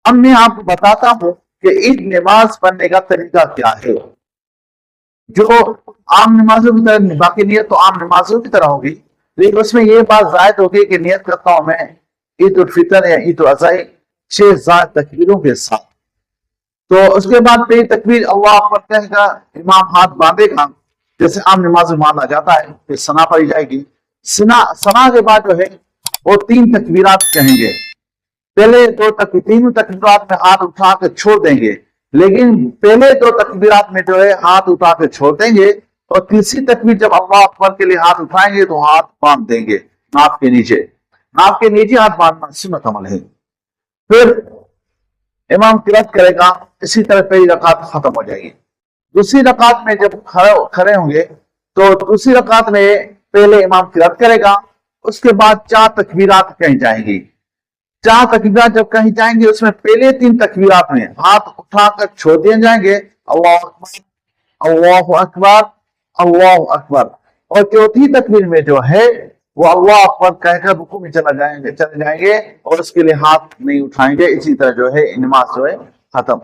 اب میں آپ کو بتاتا ہوں کہ عید نماز پڑھنے کا طریقہ کیا ہے. جو عام نمازوں کی طرح، باقی نیت تو عام نمازوں کی طرح ہوگی، لیکن اس میں یہ بات زائد ہوگی کہ نیت کرتا ہوں میں عید الفطر یا عید الاضحی 6 زائد تکبیروں کے ساتھ. تو اس کے بعد پہلی تکبیر اللہ اکبر کہے گا، امام ہاتھ باندھے گا جیسے عام نماز میں باندھا جاتا ہے، پھر ثنا پڑھی جائے گی. ثنا کے بعد جو ہے وہ 3 تکبیرات کہیں گے. پہلے تینوں تکبیرات میں ہاتھ اٹھا کے چھوڑ دیں گے، لیکن پہلے 2 تکبیرات میں جو ہے ہاتھ اٹھا کے چھوڑ دیں گے، اور تیسری تکبیر جب اللہ اکبر کے لیے ہاتھ اٹھائیں گے تو ہاتھ باندھ دیں گے ناف کے نیچے. ناف کے نیچے ہاتھ باندھنا سنت عمل ہے. پھر امام قرات کرے گا، اسی طرح پہلی رکعت ختم ہو جائے گی. دوسری رکعت میں جب کھڑے ہوں گے تو دوسری رکعت میں پہلے امام قرات کرے گا، اس کے بعد 4 تکبیرات کہیں جائیں گی. 4 تکبیرات جب کہیں جائیں گے اس میں پہلے 3 تکبیرات میں ہاتھ اٹھا کر چھوڑ دیے جائیں گے، اللہ اکبر اللہ اکبر اللہ اکبر. اور چوتھی تکبیر میں جو ہے وہ اللہ اکبر کہہ کر رکوع میں چلے جائیں گے اور اس کے لیے ہاتھ نہیں اٹھائیں گے. اسی طرح جو ہے نماز جو ہے ختم.